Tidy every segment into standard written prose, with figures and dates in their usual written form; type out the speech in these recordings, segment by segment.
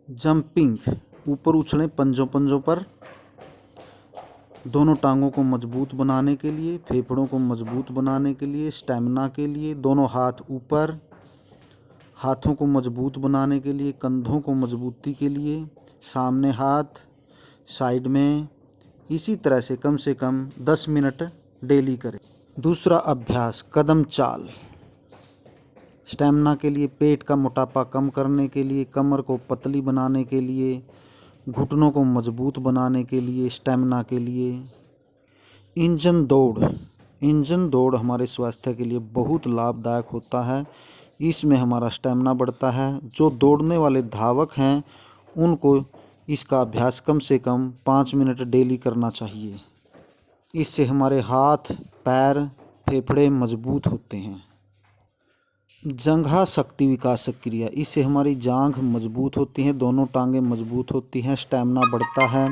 Jumping, ऊपर उछलें पंजों पंजों पर। दोनों टांगों को मजबूत बनाने के लिए, फेफड़ों को मजबूत बनाने के लिए, स्टैमिना के लिए। दोनों हाथ ऊपर, हाथों को मजबूत बनाने के लिए, कंधों को मजबूती के लिए। सामने हाथ, साइड में। इसी तरह से कम 10 मिनट डेली करें। दूसरा अभ्यास कदम चाल, स्टैमिना के लिए, पेट का मोटापा कम करने के लिए, कमर को पतली बनाने के लिए, घुटनों को मजबूत बनाने के लिए, स्टैमिना के लिए। इंजन दौड़, इंजन दौड़ हमारे स्वास्थ्य के लिए बहुत लाभदायक होता है। इसमें हमारा स्टैमिना बढ़ता है। जो दौड़ने वाले धावक हैं उनको इसका अभ्यास कम से कम 5 मिनट डेली करना चाहिए। इससे हमारे हाथ, पैर, फेफड़े मजबूत होते हैं। जंघा शक्ति विकासक क्रिया, इससे हमारी जांघ मजबूत होती हैं, दोनों टांगें मजबूत होती हैं, स्टैमिना बढ़ता है।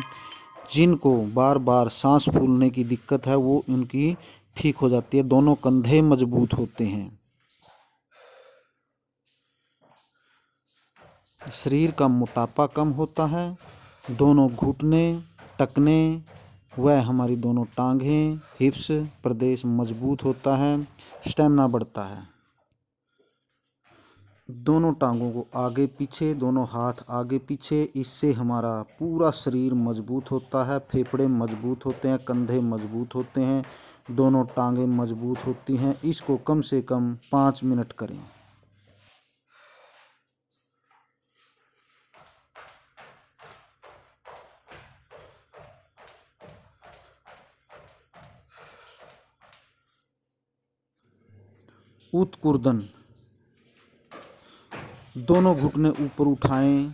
जिनको बार बार सांस फूलने की दिक्कत है वो उनकी ठीक हो जाती है। दोनों कंधे मजबूत होते हैं। शरीर का मोटापा कम होता है। दोनों घुटने, टखने व हमारी दोनों टांगें, हिप्स प्रदेश मजबूत होता है, स्टैमिना बढ़ता है। दोनों टांगों को आगे पीछे, दोनों हाथ आगे पीछे, इससे हमारा पूरा शरीर मजबूत होता है। फेफड़े मजबूत होते हैं, कंधे मजबूत होते हैं, दोनों टांगें मजबूत होती हैं। इसको कम से कम 5 मिनट करें। उत्कुर्दन, दोनों घुटने ऊपर उठाएं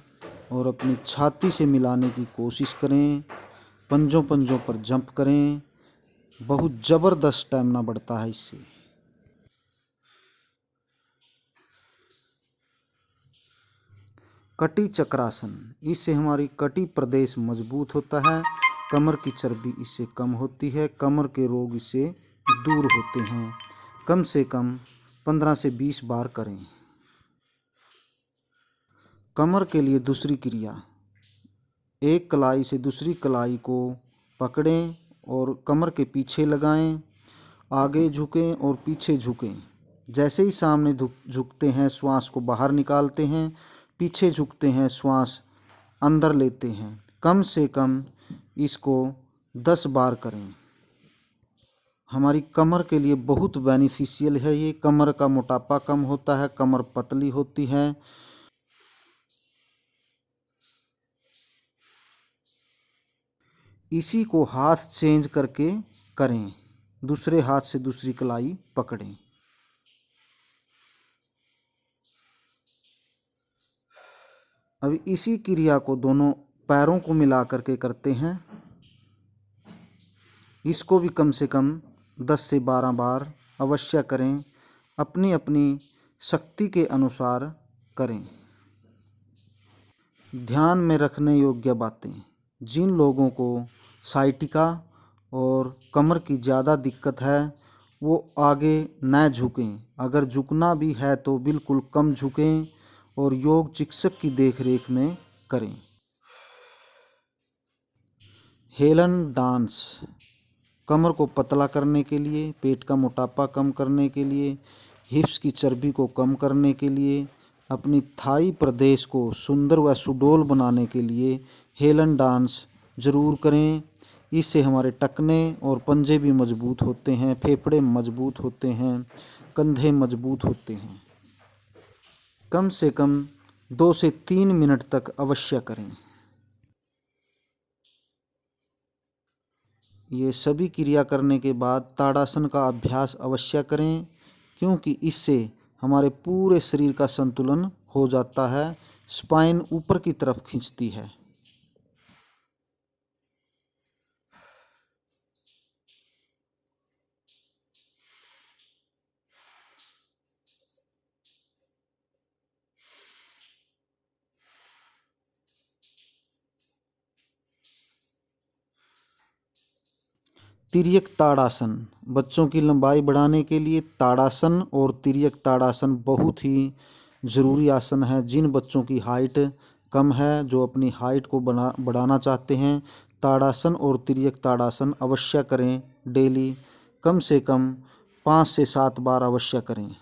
और अपनी छाती से मिलाने की कोशिश करें। पंजों पंजों पर जंप करें। बहुत ज़बरदस्त स्टैमिना बढ़ता है इससे। कटी चक्रासन, इससे हमारी कटी प्रदेश मजबूत होता है। कमर की चर्बी इससे कम होती है, कमर के रोग इससे दूर होते हैं। कम से कम 15 से 20 बार करें। कमर के लिए दूसरी क्रिया, एक कलाई से दूसरी कलाई को पकड़ें और कमर के पीछे लगाएं। आगे झुकें और पीछे झुकें। जैसे ही सामने झुकते हैं श्वास को बाहर निकालते हैं, पीछे झुकते हैं श्वास अंदर लेते हैं। कम से कम इसको 10 बार करें। हमारी कमर के लिए बहुत बेनिफिशियल है ये। कमर का मोटापा कम होता है, कमर पतली होती है। इसी को हाथ चेंज करके करें, दूसरे हाथ से दूसरी कलाई पकड़ें। अब इसी क्रिया को दोनों पैरों को मिला करके करते हैं। इसको भी कम से कम 10 से 12 बार अवश्य करें। अपनी अपनी शक्ति के अनुसार करें। ध्यान में रखने योग्य बातें, जिन लोगों को साइटिका और कमर की ज़्यादा दिक्कत है वो आगे न झुकें। अगर झुकना भी है तो बिल्कुल कम झुकें और योग चिकित्सक की देखरेख में करें। हेलन डांस, कमर को पतला करने के लिए, पेट का मोटापा कम करने के लिए, हिप्स की चर्बी को कम करने के लिए, अपनी थाई प्रदेश को सुंदर व सुडौल बनाने के लिए हेलन डांस ज़रूर करें। इससे हमारे टखने और पंजे भी मजबूत होते हैं, फेफड़े मजबूत होते हैं, कंधे मजबूत होते हैं। कम से कम 2 से 3 मिनट तक अवश्य करें। ये सभी क्रिया करने के बाद ताड़ासन का अभ्यास अवश्य करें, क्योंकि इससे हमारे पूरे शरीर का संतुलन हो जाता है। स्पाइन ऊपर की तरफ खींचती है। तिर्यक ताड़ासन, बच्चों की लंबाई बढ़ाने के लिए ताड़ासन और तिर्यक ताड़ासन बहुत ही ज़रूरी आसन है। जिन बच्चों की हाइट कम है, जो अपनी हाइट को बढ़ाना चाहते हैं, ताड़ासन और तिर्यक ताड़ासन अवश्य करें। डेली कम से कम 5 से 7 बार अवश्य करें।